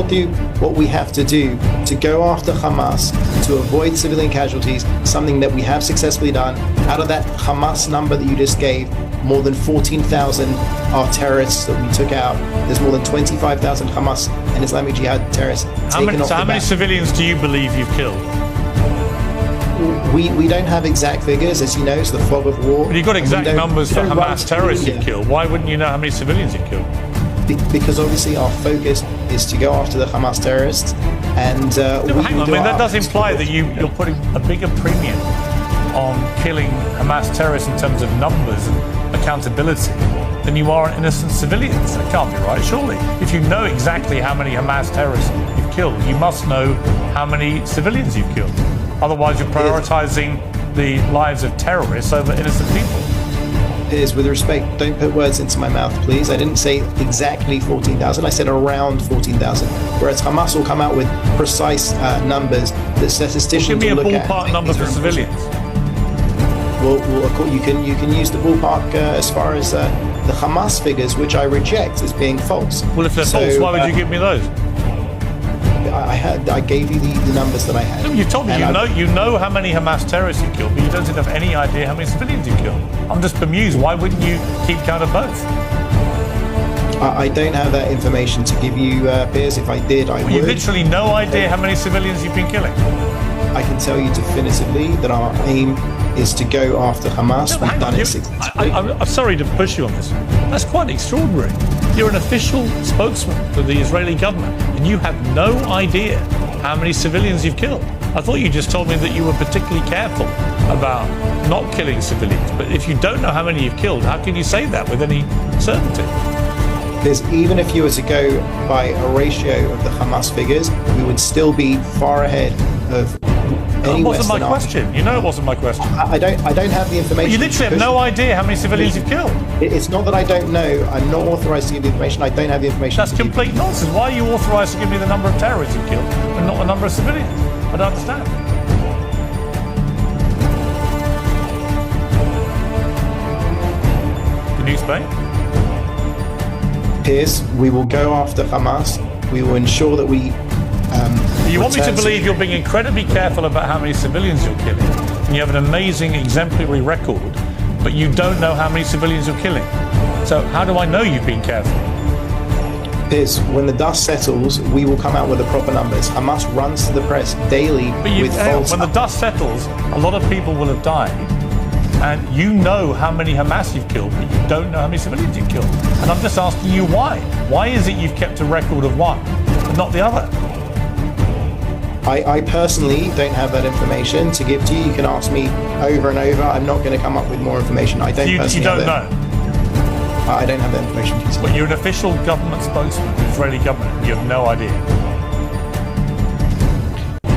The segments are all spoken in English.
will do what we have to do to go after Hamas, to avoid civilian casualties, something that we have successfully done. Out of that Hamas number that you just gave, more than 14,000 are terrorists that we took out. There's more than 25,000 Hamas and Islamic Jihad terrorists taken off the How many back. civilians do you believe you've killed? We don't have exact figures, as you know, it's the fog of war. But you've got exact numbers for Hamas terrorists you've killed. killed. Why wouldn't you know how many civilians you've killed? Because obviously our focus is to go after the Hamas terrorists, and Hang on, that does imply that you're putting a bigger premium on killing Hamas terrorists in terms of numbers and accountability than you are on innocent civilians. That can't be right, surely. If you know exactly how many Hamas terrorists you've killed, you must know how many civilians you've killed. Otherwise, you're prioritizing the lives of terrorists over innocent people. Piers, with respect, don't put words into my mouth, please. I didn't say exactly 14,000. I said around 14,000. Whereas Hamas will come out with precise numbers that statisticians will look at. Give me a ballpark number for civilians. Well, you can use the ballpark as far as the Hamas figures, which I reject as being false. Well, if they're false, why would you give me those? I gave you the numbers that I had. No, you told me you know how many Hamas terrorists you killed, but you don't have any idea how many civilians you killed. I'm just bemused. Why wouldn't you keep count of both? I don't have that information to give you, Piers. If I did, I would. You've literally no idea how many civilians you've been killing. I can tell you definitively that our aim is to go after Hamas. We've done it successfully. I'm sorry to push you on this. That's quite extraordinary. You're an official spokesman for the Israeli government, and you have no idea how many civilians you've killed. I thought you just told me that you were particularly careful about not killing civilians. But if you don't know how many you've killed, how can you say that with any certainty? Because even if you were to go by a ratio of the Hamas figures, we would still be far ahead of any Western army. It wasn't my question. You know it wasn't my question. I don't have the information. You literally have no idea how many civilians you've killed. It's not that I don't know. I'm not authorized to give the information. I don't have the information. That's complete nonsense. Why are you authorized to give me the number of terrorists you've killed and not the number of civilians? I don't understand. Can you explain? Piers, we will go after Hamas. We will ensure that we you want me to believe you're being incredibly careful about how many civilians you're killing, and you have an amazing exemplary record, but you don't know how many civilians you're killing. So how do I know you've been careful? Piers, when the dust settles, we will come out with the proper numbers. Hamas runs to the press daily with false. When the dust settles, a lot of people will have died, and you know how many Hamas you've killed, but you don't know how many civilians you've killed. And I'm just asking you why. Why is it you've kept a record of one, but not the other? I personally don't have that information to give to you. You can ask me over and over. I'm not going to come up with more information. I don't personally You don't know? I don't have that information to you. But you're an official government spokesman of the Israeli government. You have no idea.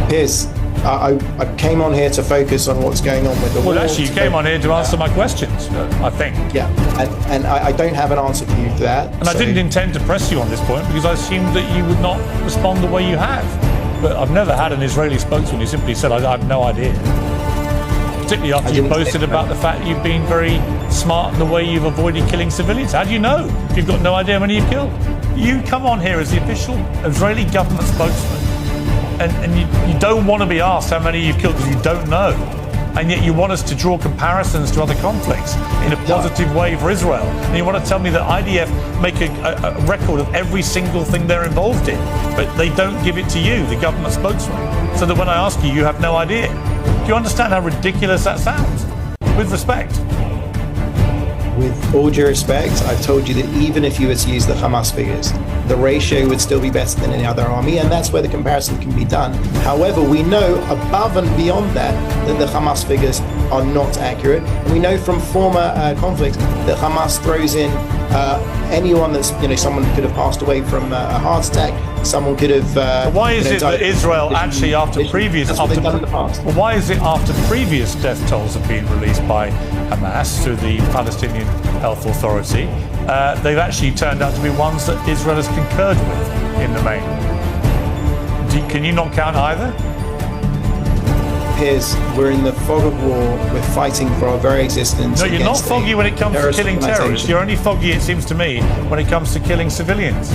Piers, I came on here to focus on what's going on with the war. Well, actually, you came on here to answer my questions, I think. Yeah, and I don't have an answer for you for that. And I didn't intend to press you on this point because I assumed that you would not respond the way you have. But I've never had an Israeli spokesman who simply said, I have no idea. Particularly after you boasted about the fact you've been very smart in the way you've avoided killing civilians. How do you know if you've got no idea how many you've killed? You come on here as the official Israeli government spokesman, and you don't want to be asked how many you've killed because you don't know. And yet you want us to draw comparisons to other conflicts in a positive way for Israel. And you want to tell me that IDF make a record of every single thing they're involved in, but they don't give it to you, the government spokesman, so that when I ask you, you have no idea. Do you understand how ridiculous that sounds? With respect. With all due respect, I've told you that even if you were to use the Hamas figures, the ratio would still be better than any other army, and that's where the comparison can be done. However, we know above and beyond that the Hamas figures are not accurate. And we know from former conflicts that Hamas throws in anyone that's, someone could have passed away from a heart attack, someone could have. Why is it that Israel actually after previous death tolls have been released by Hamas through the Palestinian Health Authority, they've actually turned out to be ones that Israel has concurred with in the main? Can you not count either? Piers, we're in the fog of war. We're fighting for our very existence. No, you're not foggy when it comes to killing terrorists. You're only foggy, it seems to me, when it comes to killing civilians.